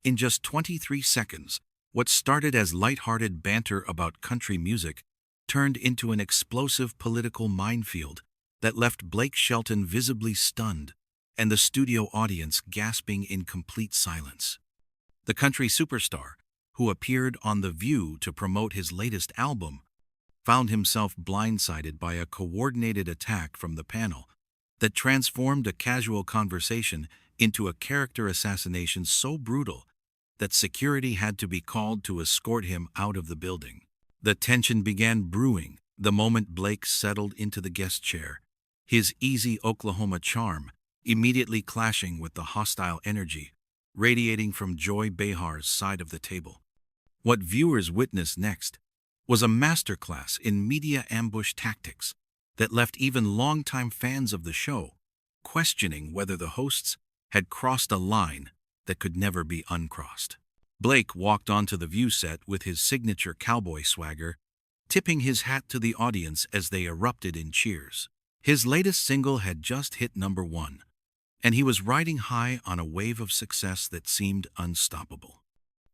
In just 23 seconds, what started as lighthearted banter about country music turned into an explosive political minefield that left Blake Shelton visibly stunned and the studio audience gasping in complete silence. The country superstar, who appeared on The View to promote his latest album, found himself blindsided by a coordinated attack from the panel that transformed a casual conversation into a character assassination so brutal that security had to be called to escort him out of the building. The tension began brewing the moment Blake settled into the guest chair, his easy Oklahoma charm immediately clashing with the hostile energy radiating from Joy Behar's side of the table. What viewers witnessed next was a masterclass in media ambush tactics that left even longtime fans of the show questioning whether the hosts had crossed a line that could never be uncrossed. Blake walked onto the View set with his signature cowboy swagger, tipping his hat to the audience as they erupted in cheers. His latest single had just hit #1, and he was riding high on a wave of success that seemed unstoppable.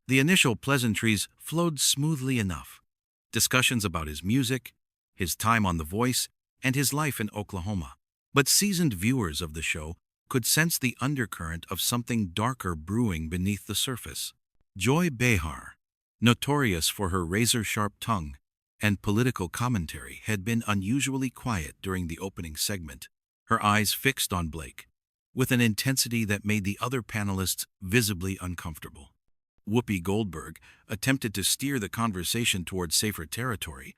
The initial pleasantries flowed smoothly enough. Discussions about his music, his time on The Voice, and his life in Oklahoma. But seasoned viewers of the show could sense the undercurrent of something darker brewing beneath the surface. Joy Behar, notorious for her razor-sharp tongue and political commentary, had been unusually quiet during the opening segment, her eyes fixed on Blake, with an intensity that made the other panelists visibly uncomfortable. Whoopi Goldberg attempted to steer the conversation toward safer territory,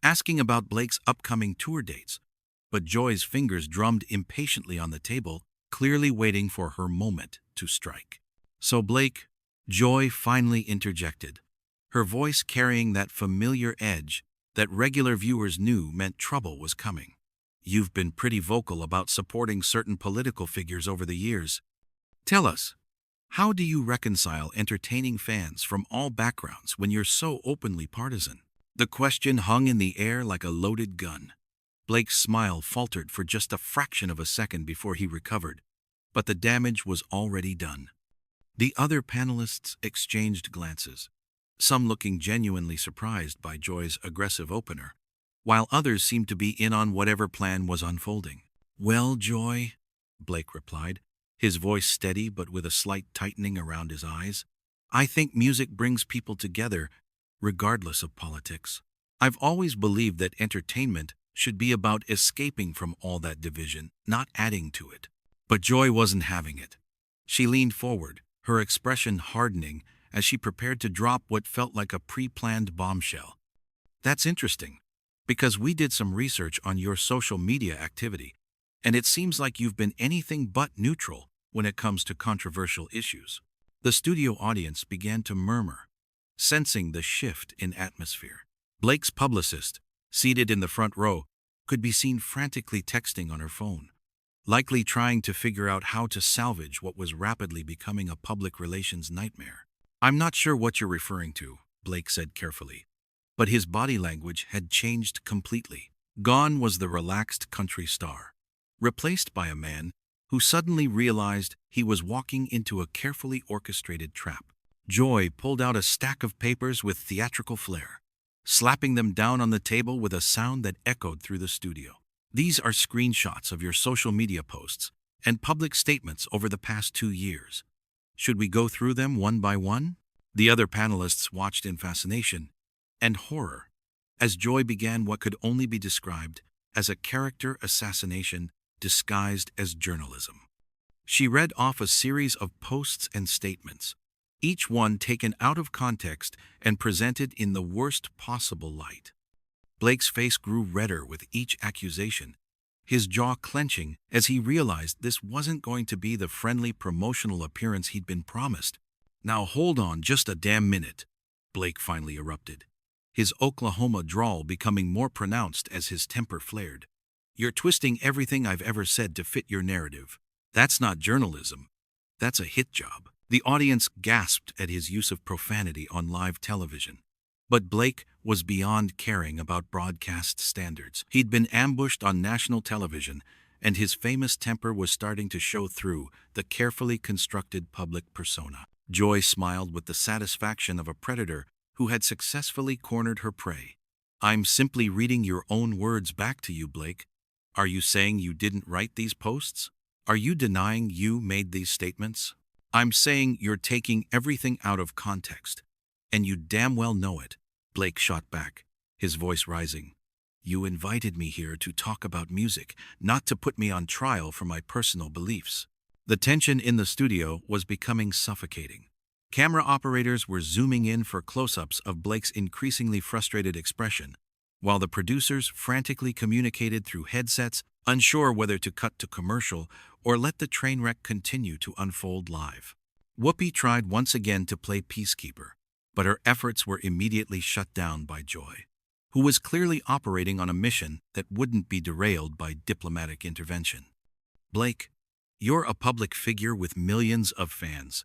asking about Blake's upcoming tour dates, but Joy's fingers drummed impatiently on the table, clearly waiting for her moment to strike. So Joy finally interjected, her voice carrying that familiar edge that regular viewers knew meant trouble was coming. "You've been pretty vocal about supporting certain political figures over the years. Tell us, how do you reconcile entertaining fans from all backgrounds when you're so openly partisan?" The question hung in the air like a loaded gun. Blake's smile faltered for just a fraction of a second before he recovered, but the damage was already done. The other panelists exchanged glances, some looking genuinely surprised by Joy's aggressive opener, while others seemed to be in on whatever plan was unfolding. "Well, Joy," Blake replied, his voice steady but with a slight tightening around his eyes, "I think music brings people together, regardless of politics. I've always believed that entertainment should be about escaping from all that division, not adding to it." But Joy wasn't having it. She leaned forward, her expression hardening as she prepared to drop what felt like a pre-planned bombshell. "That's interesting, because we did some research on your social media activity, and it seems like you've been anything but neutral when it comes to controversial issues." The studio audience began to murmur, sensing the shift in atmosphere. Blake's publicist, seated in the front row, could be seen frantically texting on her phone, likely trying to figure out how to salvage what was rapidly becoming a public relations nightmare. "I'm not sure what you're referring to," Blake said carefully, but his body language had changed completely. Gone was the relaxed country star, replaced by a man who suddenly realized he was walking into a carefully orchestrated trap. Joy pulled out a stack of papers with theatrical flair, slapping them down on the table with a sound that echoed through the studio. "These are screenshots of your social media posts and public statements over the past 2 years. Should we go through them one by one?" The other panelists watched in fascination and horror as Joy began what could only be described as a character assassination disguised as journalism. She read off a series of posts and statements, each one taken out of context and presented in the worst possible light. Blake's face grew redder with each accusation, his jaw clenching as he realized this wasn't going to be the friendly promotional appearance he'd been promised. "Now hold on just a damn minute," Blake finally erupted, his Oklahoma drawl becoming more pronounced as his temper flared. "You're twisting everything I've ever said to fit your narrative. That's not journalism. That's a hit job." The audience gasped at his use of profanity on live television. But Blake was beyond caring about broadcast standards. He'd been ambushed on national television, and his famous temper was starting to show through the carefully constructed public persona. Joy smiled with the satisfaction of a predator who had successfully cornered her prey. I'm simply reading your own words back to you, Blake. Are you saying you didn't write these posts? Are you denying you made these statements? I'm saying you're taking everything out of context. And you damn well know it, Blake shot back, his voice rising. You invited me here to talk about music, not to put me on trial for my personal beliefs. The tension in the studio was becoming suffocating. Camera operators were zooming in for close-ups of Blake's increasingly frustrated expression, while the producers frantically communicated through headsets, unsure whether to cut to commercial or let the train wreck continue to unfold live. Whoopi tried once again to play peacekeeper, but her efforts were immediately shut down by Joy, who was clearly operating on a mission that wouldn't be derailed by diplomatic intervention. Blake, you're a public figure with millions of fans.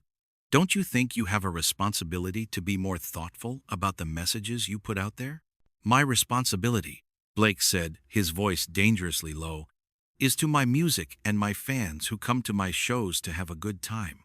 Don't you think you have a responsibility to be more thoughtful about the messages you put out there? My responsibility, Blake said, his voice dangerously low, is to my music and my fans who come to my shows to have a good time.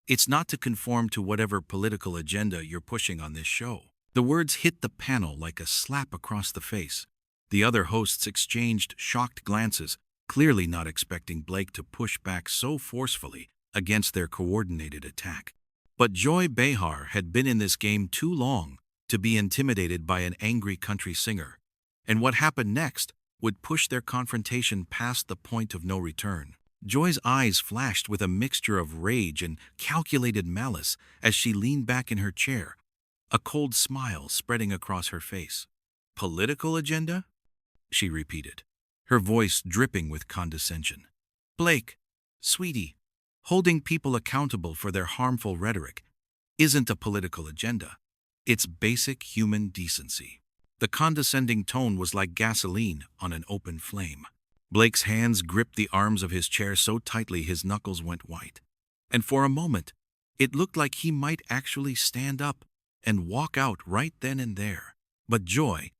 It's not to conform to whatever political agenda you're pushing on this show. The words hit the panel like a slap across the face. The other hosts exchanged shocked glances, clearly not expecting Blake to push back so forcefully against their coordinated attack. But Joy Behar had been in this game too long to be intimidated by an angry country singer, and what happened next would push their confrontation past the point of no return. Joy's eyes flashed with a mixture of rage and calculated malice as she leaned back in her chair, a cold smile spreading across her face. Political agenda? She repeated, her voice dripping with condescension. Blake, sweetie, holding people accountable for their harmful rhetoric isn't a political agenda. It's basic human decency. The condescending tone was like gasoline on an open flame. Blake's hands gripped the arms of his chair so tightly his knuckles went white. And for a moment, it looked like he might actually stand up and walk out right then and there. But Joy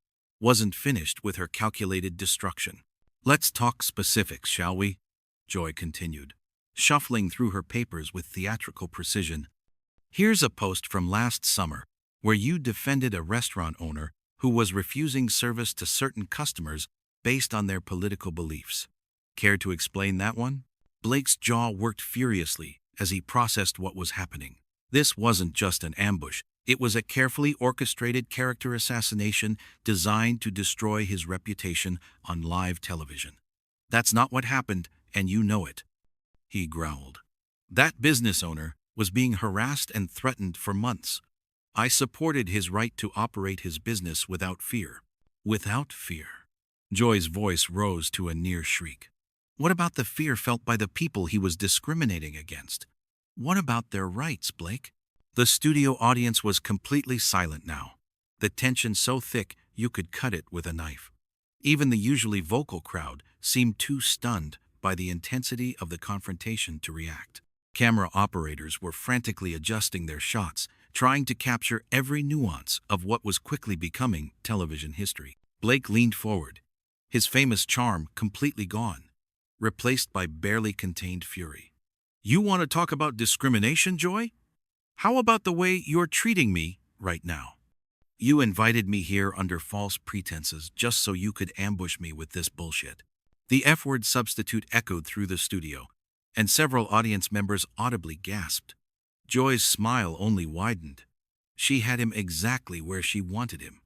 wasn't finished with her calculated destruction. Let's talk specifics, shall we? Joy continued, shuffling through her papers with theatrical precision. Here's a post from last summer where you defended a restaurant owner who was refusing service to certain customers based on their political beliefs. Care to explain that one? Blake's jaw worked furiously as he processed what was happening. This wasn't just an ambush. It was a carefully orchestrated character assassination designed to destroy his reputation on live television. That's not what happened, and you know it, he growled. That business owner was being harassed and threatened for months. I supported his right to operate his business without fear. Without fear. Joy's voice rose to a near shriek. What about the fear felt by the people he was discriminating against? What about their rights, Blake? The studio audience was completely silent now, the tension so thick you could cut it with a knife. Even the usually vocal crowd seemed too stunned by the intensity of the confrontation to react. Camera operators were frantically adjusting their shots, trying to capture every nuance of what was quickly becoming television history. Blake leaned forward, his famous charm completely gone, replaced by barely contained fury. You want to talk about discrimination, Joy? How about the way you're treating me right now? You invited me here under false pretenses just so you could ambush me with this bullshit. The F-word substitute echoed through the studio, and several audience members audibly gasped. Joy's smile only widened. She had him exactly where she wanted him,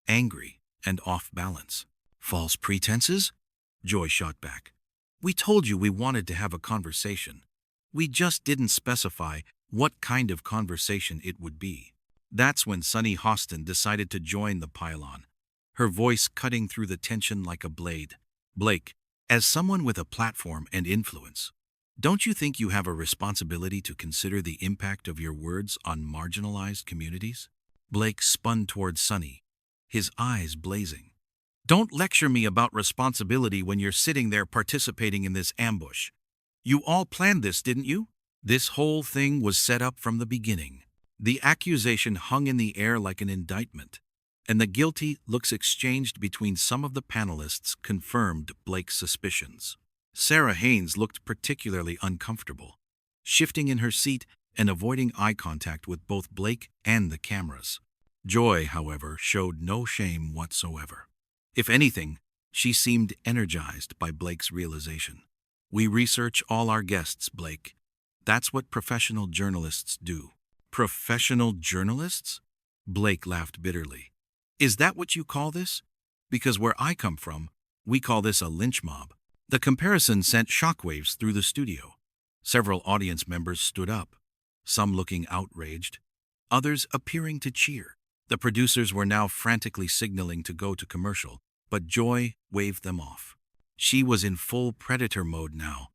angry and off balance. False pretenses? Joy shot back. We told you we wanted to have a conversation. We just didn't specify what kind of conversation it would be. That's when Sunny Hostin decided to join the pylon, her voice cutting through the tension like a blade. Blake, as someone with a platform and influence, don't you think you have a responsibility to consider the impact of your words on marginalized communities? Blake spun toward Sunny, his eyes blazing. Don't lecture me about responsibility when you're sitting there participating in this ambush. You all planned this, didn't you? This whole thing was set up from the beginning. The accusation hung in the air like an indictment, and the guilty looks exchanged between some of the panelists confirmed Blake's suspicions. Sarah Haynes looked particularly uncomfortable, shifting in her seat and avoiding eye contact with both Blake and the cameras. Joy, however, showed no shame whatsoever. If anything, she seemed energized by Blake's realization. "We research all our guests, Blake. That's what professional journalists do." "Professional journalists?" Blake laughed bitterly. "Is that what you call this? Because where I come from, we call this a lynch mob." The comparison sent shockwaves through the studio. Several audience members stood up, some looking outraged, others appearing to cheer. The producers were now frantically signaling to go to commercial, but Joy waved them off. She was in full predator mode now,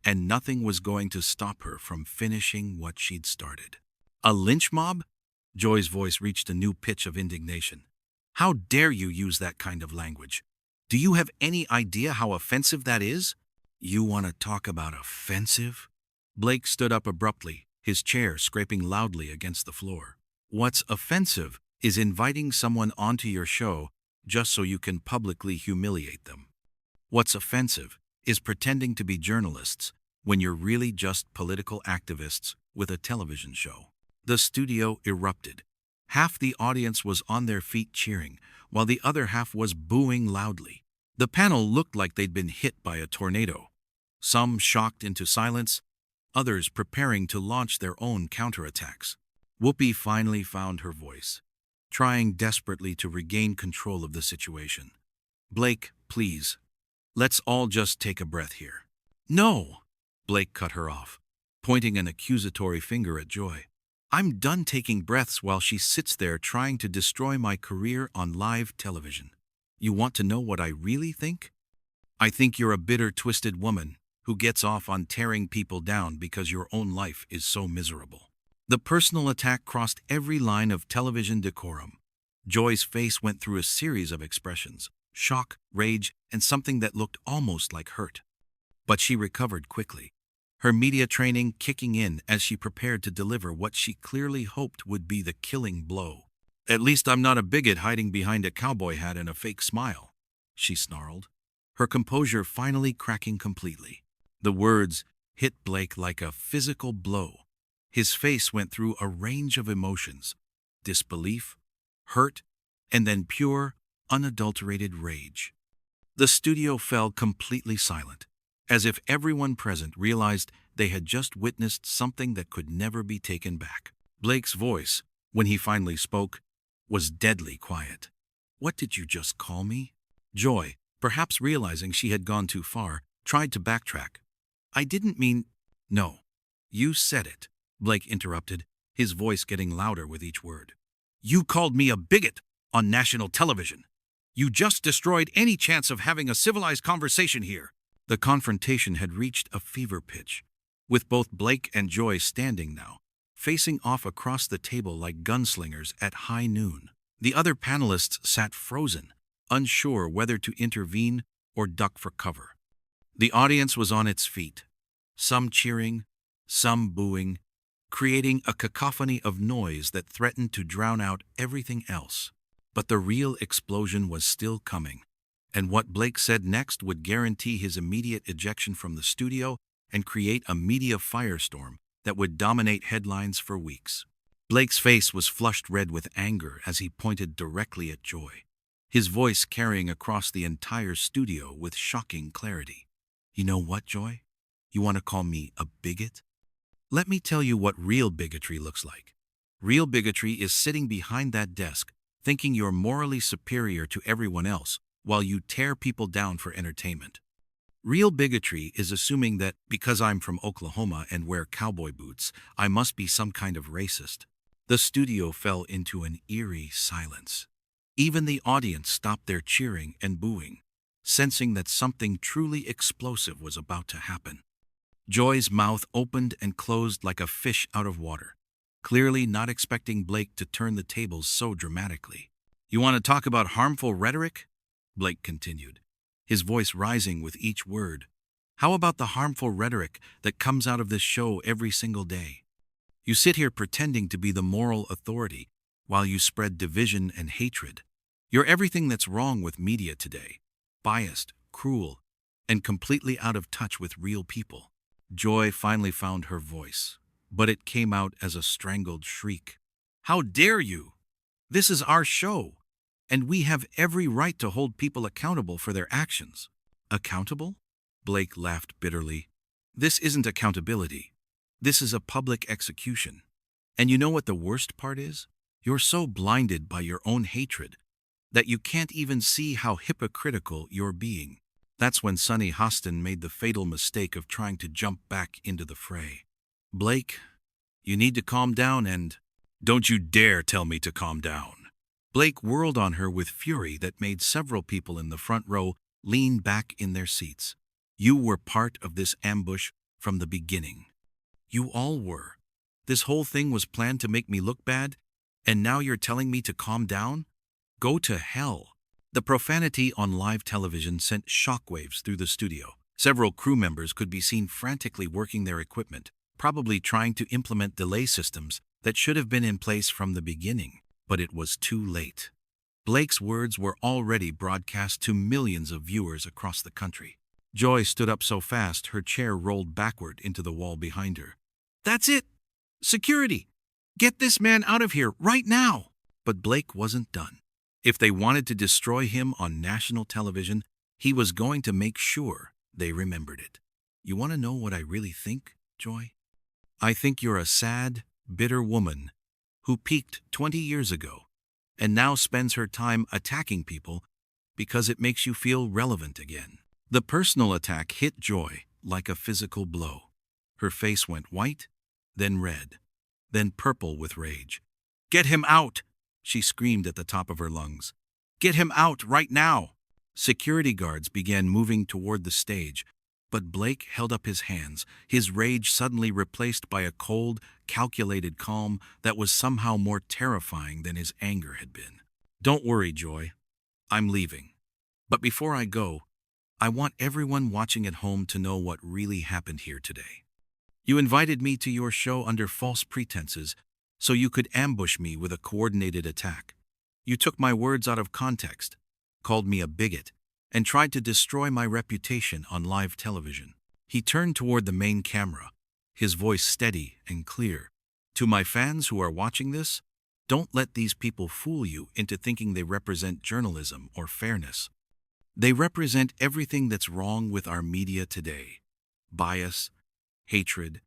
and nothing was going to stop her from finishing what she'd started. "A lynch mob?" Joy's voice reached a new pitch of indignation. "How dare you use that kind of language? Do you have any idea how offensive that is?" "You want to talk about offensive?" Blake stood up abruptly, his chair scraping loudly against the floor. "What's offensive is inviting someone onto your show just so you can publicly humiliate them. What's offensive is pretending to be journalists when you're really just political activists with a television show." The studio erupted. Half the audience was on their feet cheering, while the other half was booing loudly. The panel looked like they'd been hit by a tornado. Some shocked into silence, others preparing to launch their own counterattacks. Whoopi finally found her voice, trying desperately to regain control of the situation. "Blake, please. Let's all just take a breath here." "No!" Blake cut her off, pointing an accusatory finger at Joy. "I'm done taking breaths while she sits there trying to destroy my career on live television. You want to know what I really think? I think you're a bitter, twisted woman who gets off on tearing people down because your own life is so miserable." The personal attack crossed every line of television decorum. Joy's face went through a series of expressions: shock, rage, and something that looked almost like hurt. But she recovered quickly, her media training kicking in as she prepared to deliver what she clearly hoped would be the killing blow. "At least I'm not a bigot hiding behind a cowboy hat and a fake smile," she snarled, her composure finally cracking completely. The words hit Blake like a physical blow. His face went through a range of emotions: disbelief, hurt, and then pure, unadulterated rage. The studio fell completely silent, as if everyone present realized they had just witnessed something that could never be taken back. Blake's voice, when he finally spoke, was deadly quiet. "What did you just call me?" Joy, perhaps realizing she had gone too far, tried to backtrack. "I didn't mean—" "No, you said it," Blake interrupted, his voice getting louder with each word. "You called me a bigot on national television. You just destroyed any chance of having a civilized conversation here." The confrontation had reached a fever pitch, with both Blake and Joy standing now, facing off across the table like gunslingers at high noon. The other panelists sat frozen, unsure whether to intervene or duck for cover. The audience was on its feet, some cheering, some booing, creating a cacophony of noise that threatened to drown out everything else. But the real explosion was still coming, and what Blake said next would guarantee his immediate ejection from the studio and create a media firestorm that would dominate headlines for weeks. Blake's face was flushed red with anger as he pointed directly at Joy, his voice carrying across the entire studio with shocking clarity. "You know what, Joy? You want to call me a bigot? Let me tell you what real bigotry looks like. Real bigotry is sitting behind that desk, thinking you're morally superior to everyone else, while you tear people down for entertainment. Real bigotry is assuming that because I'm from Oklahoma and wear cowboy boots, I must be some kind of racist." The studio fell into an eerie silence. Even the audience stopped their cheering and booing, sensing that something truly explosive was about to happen. Joy's mouth opened and closed like a fish out of water, clearly not expecting Blake to turn the tables so dramatically. "You want to talk about harmful rhetoric?" Blake continued, his voice rising with each word. "How about the harmful rhetoric that comes out of this show every single day? You sit here pretending to be the moral authority while you spread division and hatred. You're everything that's wrong with media today: biased, cruel, and completely out of touch with real people." Joy finally found her voice. but it came out as a strangled shriek. "How dare you! This is our show, and we have every right to hold people accountable for their actions." "Accountable?" Blake laughed bitterly. "This isn't accountability. This is a public execution. And you know what the worst part is? You're so blinded by your own hatred that you can't even see how hypocritical you're being." That's when Sonny Hostin made the fatal mistake of trying to jump back into the fray. "Blake, you need to calm down and—" "Don't you dare tell me to calm down." Blake whirled on her with fury that made several people in the front row lean back in their seats. "You were part of this ambush from the beginning. You all were. This whole thing was planned to make me look bad, and now you're telling me to calm down? Go to hell." The profanity on live television sent shockwaves through the studio. Several crew members could be seen frantically working their equipment, probably trying to implement delay systems that should have been in place from the beginning, but it was too late. Blake's words were already broadcast to millions of viewers across the country. Joy stood up so fast her chair rolled backward into the wall behind her. "That's it! Security! Get this man out of here right now!" But Blake wasn't done. If they wanted to destroy him on national television, he was going to make sure they remembered it. "You want to know what I really think, Joy? I think you're a sad, bitter woman who peaked 20 years ago and now spends her time attacking people because it makes you feel relevant again." The personal attack hit Joy like a physical blow. Her face went white, then red, then purple with rage. "Get him out!" she screamed at the top of her lungs. "Get him out right now!" Security guards began moving toward the stage, but Blake held up his hands, his rage suddenly replaced by a cold, calculated calm that was somehow more terrifying than his anger had been. "Don't worry, Joy. I'm leaving. But before I go, I want everyone watching at home to know what really happened here today. You invited me to your show under false pretenses so you could ambush me with a coordinated attack. You took my words out of context, called me a bigot, and tried to destroy my reputation on live television." He turned toward the main camera, his voice steady and clear. "To my fans who are watching this, don't let these people fool you into thinking they represent journalism or fairness. They represent everything that's wrong with our media today: bias, hatred,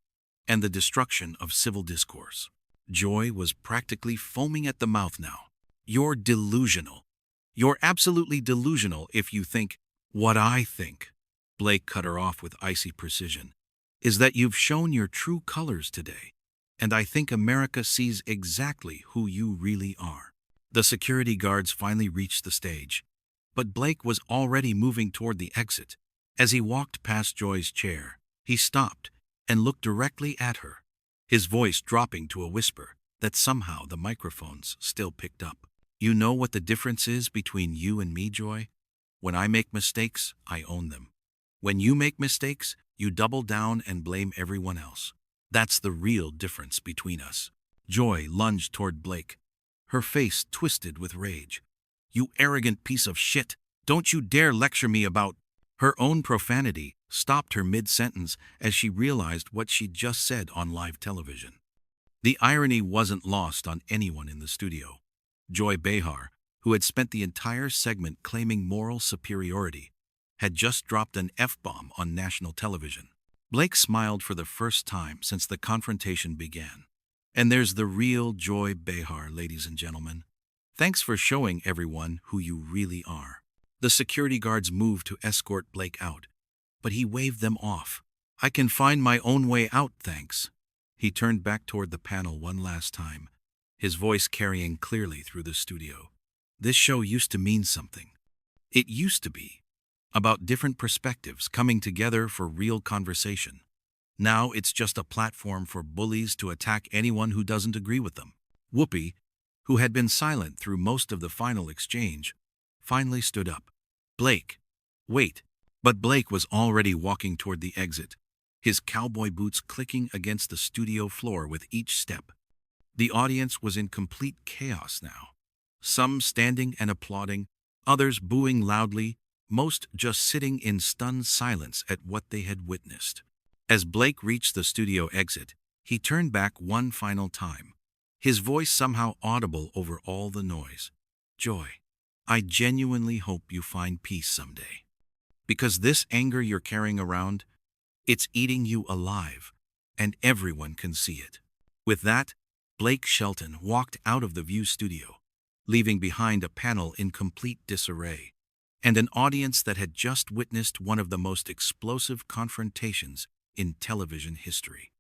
and the destruction of civil discourse." Joy was practically foaming at the mouth now. "You're delusional. You're absolutely delusional if you think what I think," Blake cut her off with icy precision, "is that you've shown your true colors today, and I think America sees exactly who you really are." The security guards finally reached the stage, but Blake was already moving toward the exit. As he walked past Joy's chair, he stopped and looked directly at her, his voice dropping to a whisper that somehow the microphones still picked up. "You know what the difference is between you and me, Joy? When I make mistakes, I own them. When you make mistakes, you double down and blame everyone else. That's the real difference between us." Joy lunged toward Blake, her face twisted with rage. "You arrogant piece of shit! Don't you dare lecture me about—" Her own profanity stopped her mid-sentence as she realized what she'd just said on live television. The irony wasn't lost on anyone in the studio. Joy Behar, who had spent the entire segment claiming moral superiority, had just dropped an F-bomb on national television. Blake smiled for the first time since the confrontation began. "And there's the real Joy Behar, ladies and gentlemen. Thanks for showing everyone who you really are." The security guards moved to escort Blake out, but he waved them off. "I can find my own way out, thanks." He turned back toward the panel one last time, his voice carrying clearly through the studio. "This show used to mean something. It used to be about different perspectives coming together for real conversation. Now it's just a platform for bullies to attack anyone who doesn't agree with them." Whoopi, who had been silent through most of the final exchange, finally stood up. "Blake, wait." But Blake was already walking toward the exit, his cowboy boots clicking against the studio floor with each step. The audience was in complete chaos now. Some standing and applauding, others booing loudly, most just sitting in stunned silence at what they had witnessed. As Blake reached the studio exit, He turned back one final time, his voice somehow audible over all the noise. "Joy, I genuinely hope you find peace someday. Because this anger you're carrying around, it's eating you alive, and everyone can see it." With that, Blake Shelton walked out of the View studio, leaving behind a panel in complete disarray, and an audience that had just witnessed one of the most explosive confrontations in television history.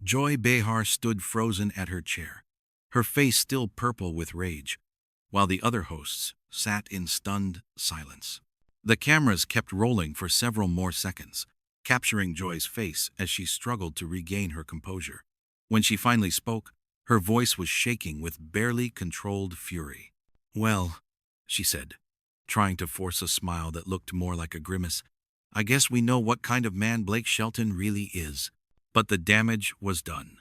Joy Behar stood frozen at her chair, her face still purple with rage, while the other hosts sat in stunned silence. The cameras kept rolling for several more seconds, capturing Joy's face as she struggled to regain her composure. When she finally spoke, her voice was shaking with barely controlled fury. "Well," she said, trying to force a smile that looked more like a grimace, "I guess we know what kind of man Blake Shelton really is." But the damage was done.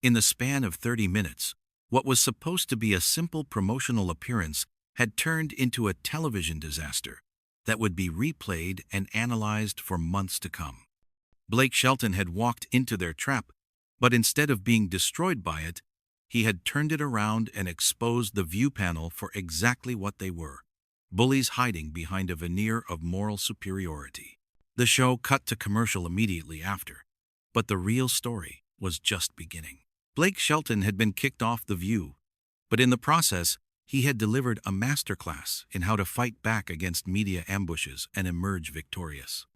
In the span of 30 minutes, what was supposed to be a simple promotional appearance had turned into a television disaster that would be replayed and analyzed for months to come. Blake Shelton had walked into their trap, but instead of being destroyed by it, he had turned it around and exposed the View panel for exactly what they were: bullies hiding behind a veneer of moral superiority. The show cut to commercial immediately after, but the real story was just beginning. Blake Shelton had been kicked off The View, but in the process, he had delivered a masterclass in how to fight back against media ambushes and emerge victorious.